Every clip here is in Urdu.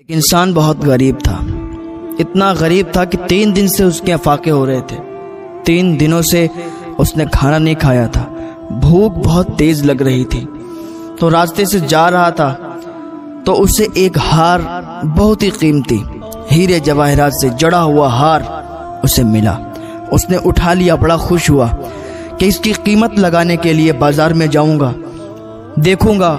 ایک انسان بہت غریب تھا، اتنا غریب تھا کہ 3 دن سے اس کے افاقے ہو رہے تھے۔ 3 دنوں سے اس نے کھانا نہیں کھایا تھا، بھوک بہت تیز لگ رہی تھی۔ تو راستے سے جا رہا تھا تو اسے ایک ہار بہت ہی قیمتی ہیرے جواہرات سے جڑا ہوا ہار اسے ملا۔ اس نے اٹھا لیا، بڑا خوش ہوا کہ اس کی قیمت لگانے کے لیے بازار میں جاؤں گا، دیکھوں گا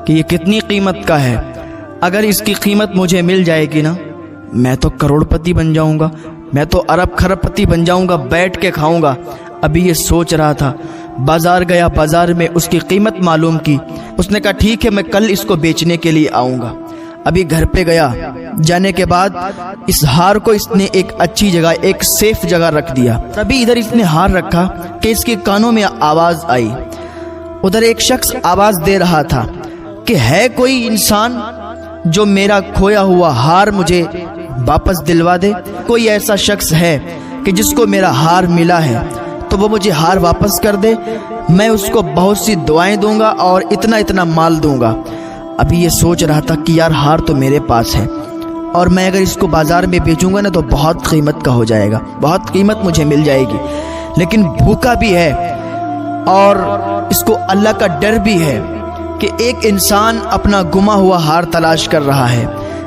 کہ یہ کتنی قیمت کا ہے۔ اگر اس کی قیمت مجھے مل جائے گی نا، میں تو کروڑ پتی بن جاؤں گا، میں تو ارب خرب پتی بن جاؤں گا، بیٹھ کے کھاؤں گا۔ ابھی یہ سوچ رہا تھا، بازار گیا، بازار میں اس کی قیمت معلوم کی۔ اس نے کہا ٹھیک ہے، میں کل اس کو بیچنے کے لیے آؤں گا۔ ابھی گھر پہ گیا، جانے کے بعد اس ہار کو اس نے ایک اچھی جگہ، ایک سیف جگہ رکھ دیا۔ ابھی ادھر اس نے ہار رکھا کہ اس کے کانوں میں آواز آئی۔ ادھر ایک شخص آواز دے رہا تھا کہ ہے کوئی انسان جو میرا کھویا ہوا ہار مجھے واپس دلوا دے؟ کوئی ایسا شخص ہے کہ جس کو میرا ہار ملا ہے تو وہ مجھے ہار واپس کر دے، میں اس کو بہت سی دعائیں دوں گا اور اتنا مال دوں گا۔ ابھی یہ سوچ رہا تھا کہ یار ہار تو میرے پاس ہے اور میں اگر اس کو بازار میں بیچوں گا نا تو بہت قیمت کا ہو جائے گا، بہت قیمت مجھے مل جائے گی، لیکن بھوکا بھی ہے اور اس کو اللہ کا ڈر بھی ہے کہ ایک انسان اپنا گما ہوا ہار تلاش کر رہا ہے،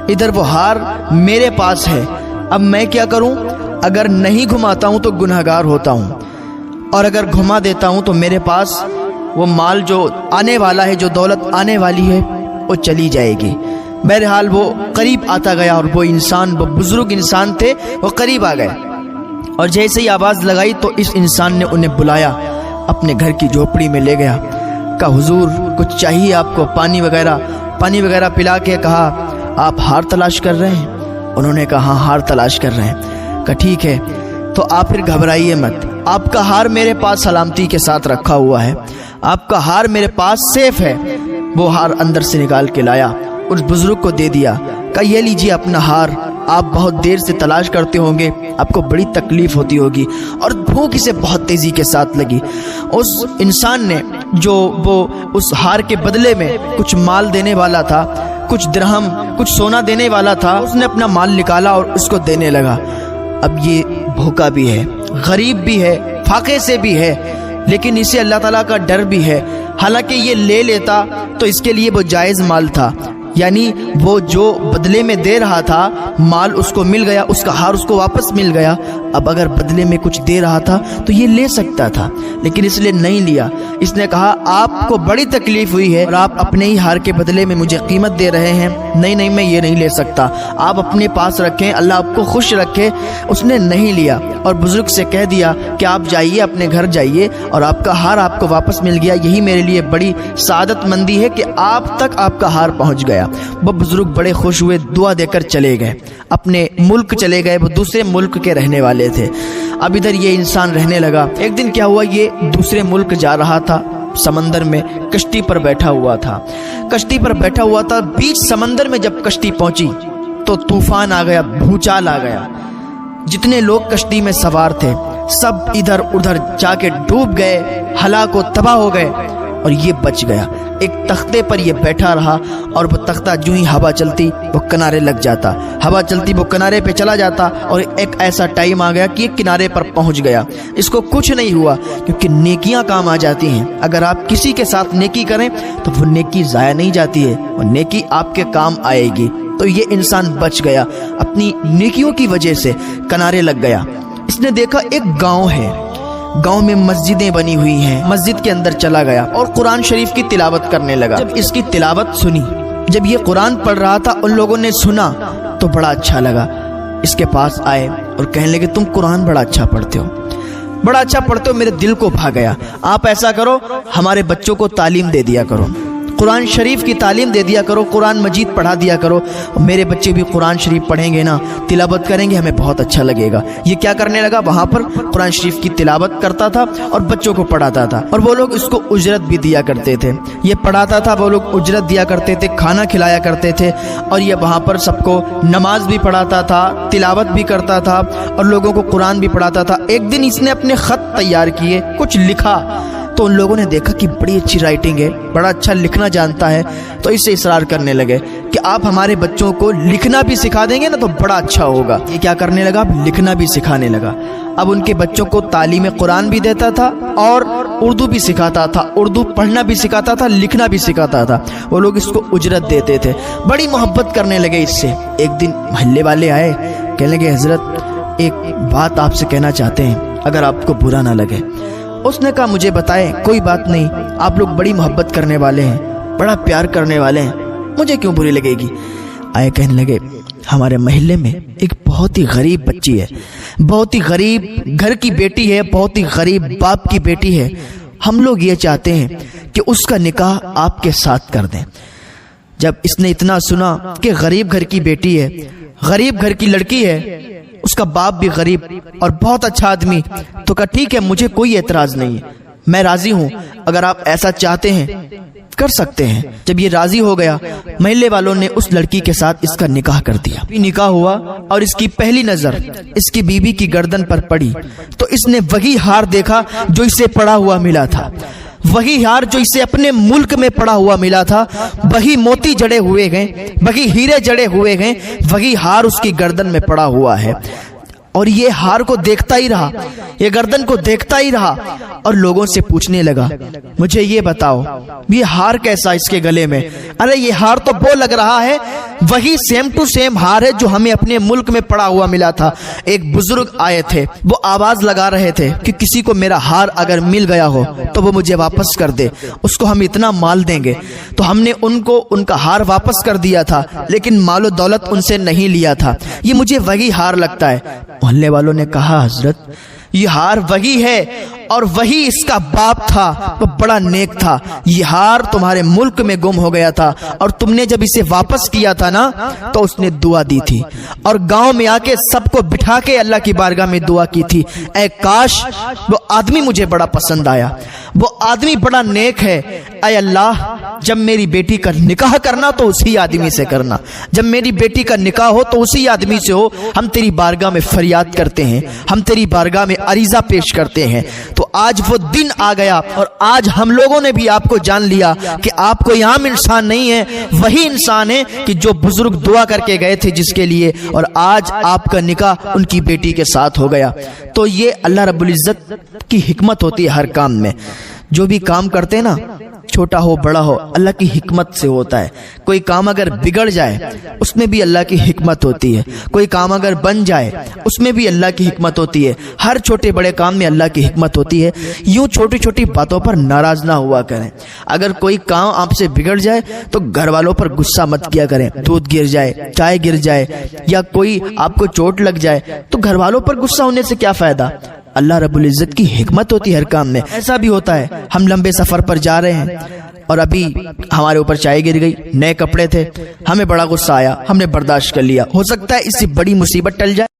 ادھر وہ ہار میرے پاس ہے۔ اب میں کیا کروں؟ اگر نہیں گھماتا ہوں تو گنہگار ہوتا ہوں، اور اگر گھما دیتا ہوں تو میرے پاس وہ مال جو آنے والا ہے، جو دولت آنے والی ہے، وہ چلی جائے گی۔ بہرحال وہ قریب آتا گیا اور وہ انسان، وہ بزرگ انسان تھے، وہ قریب آ گئے اور جیسے ہی آواز لگائی تو اس انسان نے انہیں بلایا، اپنے گھر کی جھوپڑی میں لے گیا۔ کہا حضور کچھ چاہیے آپ کو؟ پانی وغیرہ پلا کے کہا آپ ہار تلاش کر رہے ہیں؟ انہوں نے کہا ہاں ہار تلاش کر رہے ہیں۔ کہا ٹھیک ہے، تو آپ پھر گھبرائیے مت، آپ کا ہار میرے پاس سلامتی کے ساتھ رکھا ہوا ہے، آپ کا ہار میرے پاس سیف ہے۔ وہ ہار اندر سے نکال کے لایا، اس بزرگ کو دے دیا۔ کہا یہ لیجیے اپنا ہار، آپ بہت دیر سے تلاش کرتے ہوں گے، آپ کو بڑی تکلیف ہوتی ہوگی اور بھوک اسے بہت تیزی کے ساتھ لگی۔ اس انسان نے جو وہ اس ہار کے بدلے میں کچھ مال دینے والا تھا، کچھ درہم، کچھ سونا دینے والا تھا، اس نے اپنا مال نکالا اور اس کو دینے لگا۔ اب یہ بھوکا بھی ہے، غریب بھی ہے، فاقے سے بھی ہے، لیکن اسے اللہ تعالیٰ کا ڈر بھی ہے۔ حالانکہ یہ لے لیتا تو اس کے لیے وہ جائز مال تھا، یعنی وہ جو بدلے میں دے رہا تھا مال اس کو مل گیا، اس کا ہار اس کو واپس مل گیا۔ اب اگر بدلے میں کچھ دے رہا تھا تو یہ لے سکتا تھا، لیکن اس لیے نہیں لیا۔ اس نے کہا آپ کو بڑی تکلیف ہوئی ہے اور آپ اپنے ہی ہار کے بدلے میں مجھے قیمت دے رہے ہیں، نہیں میں یہ نہیں لے سکتا، آپ اپنے پاس رکھیں، اللہ آپ کو خوش رکھے۔ اس نے نہیں لیا اور بزرگ سے کہہ دیا کہ آپ جائیے، اپنے گھر جائیے اور آپ کا ہار آپ کو واپس مل گیا، یہی میرے لیے بڑی سعادت مندی ہے کہ آپ تک آپ کا ہار پہنچ گیا۔ وہ بزرگ بڑے خوش ہوئے، دعا دے کر چلے گئے، اپنے ملک چلے گئے، وہ دوسرے ملک کے رہنے والے تھے۔ اب ادھر یہ انسان رہنے لگا۔ ایک دن کیا ہوا، یہ دوسرے ملک جا رہا تھا، سمندر میں کشتی پر بیٹھا ہوا تھا، بیچ سمندر میں جب کشتی پہنچی تو طوفان آ گیا، بھوچال آ گیا۔ جتنے لوگ کشتی میں سوار تھے سب ادھر ادھر جا کے ڈوب گئے، ہلاک و تباہ ہو گئے اور یہ بچ گیا۔ ایک تختے پر یہ بیٹھا رہا اور وہ تختہ جو ہی ہوا چلتی وہ کنارے لگ جاتا، ہوا چلتی وہ کنارے پہ چلا جاتا، اور ایک ایسا ٹائم آ گیا کہ یہ کنارے پر پہنچ گیا۔ اس کو کچھ نہیں ہوا کیونکہ نیکیاں کام آ جاتی ہیں۔ اگر آپ کسی کے ساتھ نیکی کریں تو وہ نیکی ضائع نہیں جاتی ہے، وہ نیکی آپ کے کام آئے گی۔ تو یہ انسان بچ گیا، اپنی نیکیوں کی وجہ سے کنارے لگ گیا۔ اس نے دیکھا ایک گاؤں ہے، گاؤں میں مسجدیں بنی ہوئی ہیں، مسجد کے اندر چلا گیا اور قرآن شریف کی تلاوت کرنے لگا۔ جب اس کی تلاوت سنی، جب یہ قرآن پڑھ رہا تھا، ان لوگوں نے سنا تو بڑا اچھا لگا، اس کے پاس آئے اور کہنے لگے تم قرآن بڑا اچھا پڑھتے ہو، میرے دل کو بھا گیا، آپ ایسا کرو ہمارے بچوں کو تعلیم دے دیا کرو، قرآن شریف کی تعلیم دے دیا کرو، قرآن مجید پڑھا دیا کرو، میرے بچے بھی قرآن شریف پڑھیں گے نا، تلاوت کریں گے، ہمیں بہت اچھا لگے گا۔ یہ کیا کرنے لگا، وہاں پر قرآن شریف کی تلاوت کرتا تھا اور بچوں کو پڑھاتا تھا، اور وہ لوگ اس کو اجرت بھی دیا کرتے تھے۔ یہ پڑھاتا تھا، وہ لوگ اجرت دیا کرتے تھے، کھانا کھلایا کرتے تھے، اور یہ وہاں پر سب کو نماز بھی پڑھاتا تھا، تلاوت بھی کرتا تھا اور لوگوں کو قرآن بھی پڑھاتا تھا۔ ایک دن اس نے اپنے خط تیار کیے، کچھ لکھا، تو ان لوگوں نے دیکھا کہ بڑی اچھی رائٹنگ ہے, بڑا اچھا لکھنا جانتا ہے, تو اس سے اصرار کرنے لگے کہ آپ ہمارے بچوں کو لکھنا بھی سکھا دیں گے نا تو بڑا اچھا ہوگا. یہ کیا کرنے لگا, اب لکھنا بھی سکھانے لگا. اب ان کے بچوں کو تعلیم قرآن بھی دیتا تھا اور اردو بھی سکھاتا تھا, اردو پڑھنا بھی سکھاتا تھا, لکھنا بھی سکھاتا تھا. وہ لوگ اس کو اجرت دیتے تھے, بڑی محبت کرنے لگے اس سے. ایک دن محلے والے آئے, کہنے لگے حضرت ایک بات آپ سے کہنا چاہتے ہیں, اگر آپ کو برا نہ لگے. اس نے کہا مجھے بتائیں, کوئی بات نہیں, آپ لوگ بڑی محبت کرنے والے ہیں, بڑا پیار کرنے والے ہیں, مجھے کیوں بری لگے گی. آئے کہنے لگے ہمارے محلے میں ایک بہت ہی غریب بچی ہے, بہت ہی غریب گھر کی بیٹی ہے, بہت ہی غریب باپ کی بیٹی ہے. ہم لوگ یہ چاہتے ہیں کہ اس کا نکاح آپ کے ساتھ کر دیں. جب اس نے اتنا سنا کہ غریب گھر کی بیٹی ہے, غریب گھر کی لڑکی ہے, اس کا باپ بھی غریب اور بہت اچھا آدمی, تو کہا ٹھیک ہے, مجھے کوئی اعتراض نہیں ہے, میں راضی ہوں, اگر آپ ایسا چاہتے ہیں کر سکتے ہیں. جب یہ راضی ہو گیا, محلے والوں نے اس لڑکی کے ساتھ اس کا نکاح کر دیا. نکاح ہوا اور اس کی پہلی نظر اس کی بیوی کی گردن پر پڑی تو اس نے وہی ہار دیکھا جو اسے پڑا ہوا ملا تھا, وہی ہار جو اسے اپنے ملک میں پڑا ہوا ملا تھا, وہی موتی جڑے ہوئے گئے, وہی ہیرے جڑے ہوئے گئے, وہی ہار اس کی گردن میں پڑا ہوا ہے. اور یہ ہار کو دیکھتا ہی رہا, یہ گردن کو دیکھتا ہی رہا اور لوگوں سے پوچھنے لگا مجھے یہ بتاؤ یہ ہار کیسا اس کے گلے میں. ارے یہ ہار تو وہ لگ رہا ہے وہی سیم ٹو سیم ہار ہے جو ہمیں اپنے ملک میں پڑا ہوا ملا تھا. ایک بزرگ آئے تھے, وہ آواز لگا رہے تھے کہ کسی کو میرا ہار اگر مل گیا ہو تو وہ مجھے واپس کر دے, اس کو ہم اتنا مال دیں گے. تو ہم نے ان کو ان کا ہار واپس کر دیا تھا, لیکن مال و دولت ان سے نہیں لیا تھا. یہ مجھے وہی ہار لگتا ہے. محلے والوں نے کہا حضرت یہ ہار وہی ہے اور وہی اس کا باپ تھا, وہ بڑا نیک تھا. یہ ہار تمہارے ملک میں گم ہو گیا تھا اور تم نے جب اسے واپس کیا تھا نا تو اس نے دعا دی تھی اور گاؤں میں آ کے سب کو بٹھا کے اللہ کی بارگاہ میں دعا کی تھی, اے کاش وہ آدمی مجھے بڑا پسند آیا, وہ آدمی بڑا نیک ہے. اے اللہ جب میری بیٹی کا نکاح کرنا تو اسی آدمی سے کرنا, جب میری بیٹی کا نکاح ہو تو اسی آدمی سے ہو. ہم تیری بارگاہ میں فریاد کرتے ہیں, ہم تیری بارگاہ میں عریضہ پیش کرتے ہیں. تو آج وہ دن آ گیا اور آج ہم لوگوں نے بھی آپ کو جان لیا کہ آپ کوئی عام انسان نہیں ہے, وہی انسان ہے کہ جو بزرگ دعا کر کے گئے تھے جس کے لیے, اور آج آپ کا نکاح ان کی بیٹی کے ساتھ ہو گیا. تو یہ اللہ رب العزت کی حکمت ہوتی ہے ہر کام میں. جو بھی کام کرتے ہیں نا, چھوٹا ہو بڑا ہو, اللہ کی حکمت سے ہوتا ہے. کوئی کام اگر بگڑ جائے اس میں بھی اللہ کی حکمت ہوتی ہے, کوئی کام اگر بن جائے اس میں بھی اللہ کی حکمت ہوتی ہے. ہر چھوٹے بڑے کام میں اللہ کی حکمت ہوتی ہے. یوں چھوٹی چھوٹی باتوں پر ناراض نہ ہوا کریں. اگر کوئی کام آپ سے بگڑ جائے تو گھر والوں پر غصہ مت کیا کریں. دودھ گر جائے, چائے گر جائے یا کوئی آپ کو چوٹ لگ جائے تو گھر والوں پر غصہ ہونے سے کیا فائدہ. اللہ رب العزت کی حکمت ہوتی ہے ہر کام میں. ایسا بھی ہوتا ہے ہم لمبے سفر پر جا رہے ہیں اور ابھی ہمارے اوپر چائے گر گئی, نئے کپڑے تھے, ہمیں بڑا غصہ آیا, ہم نے برداشت کر لیا. ہو سکتا ہے اس سے بڑی مصیبت ٹل جائے.